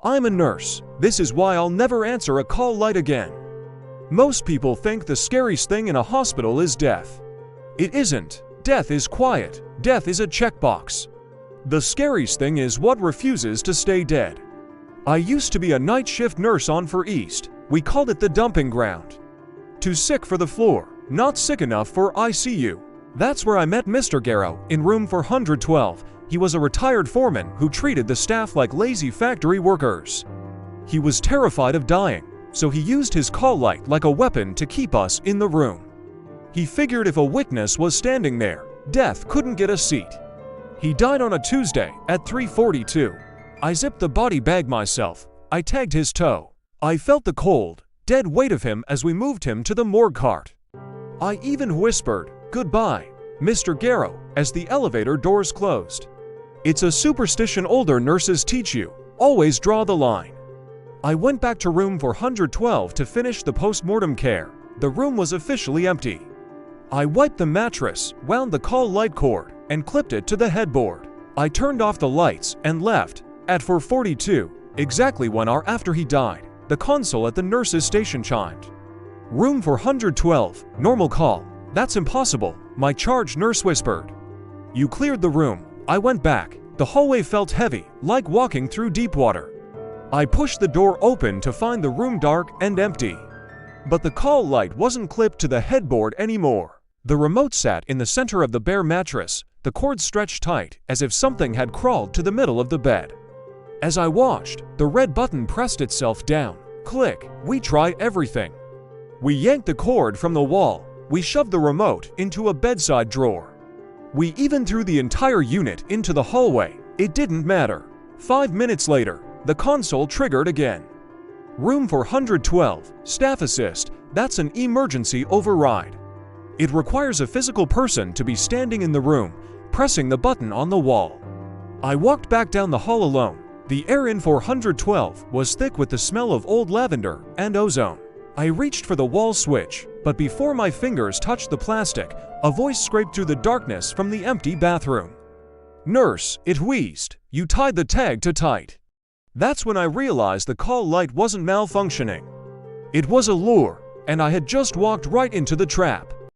I'm a nurse. This is why I'll never answer a call light again. Most people think the scariest thing in a hospital is death. It isn't. Death is quiet. Death is a checkbox. The scariest thing is what refuses to stay dead. I used to be a night shift nurse on for East. We called it the dumping ground. Too sick for the floor, not sick enough for ICU. That's where I met Mr. Garrow, in room 412. He was a retired foreman who treated the staff like lazy factory workers. He was terrified of dying, so he used his call light like a weapon to keep us in the room. He figured if a witness was standing there, death couldn't get a seat. He died on a Tuesday at 3:42. I zipped the body bag myself. I tagged his toe. I felt the cold, dead weight of him as we moved him to the morgue cart. I even whispered, "Goodbye, Mr. Garrow," as the elevator doors closed. It's a superstition older nurses teach you. Always draw the line. I went back to room 412 to finish the post-mortem care. The room was officially empty. I wiped the mattress, wound the call light cord, and clipped it to the headboard. I turned off the lights and left. At 4:42, exactly 1 hour after he died, the console at the nurse's station chimed. "Room 412, normal call." "That's impossible," my charge nurse whispered. "You cleared the room." I went back. The hallway felt heavy, like walking through deep water. I pushed the door open to find the room dark and empty. But the call light wasn't clipped to the headboard anymore. The remote sat in the center of the bare mattress, the cord stretched tight, as if something had crawled to the middle of the bed. As I watched, the red button pressed itself down. Click. We try everything. We yanked the cord from the wall. We shoved the remote into a bedside drawer. We even threw the entire unit into the hallway. It didn't matter. 5 minutes later, the console triggered again. "Room 412, staff assist." That's an emergency override. It requires a physical person to be standing in the room, pressing the button on the wall. I walked back down the hall alone. The air in 412 was thick with the smell of old lavender and ozone. I reached for the wall switch, but before my fingers touched the plastic, a voice scraped through the darkness from the empty bathroom. "Nurse," it wheezed, "you tied the tag too tight." That's when I realized the call light wasn't malfunctioning. It was a lure, and I had just walked right into the trap.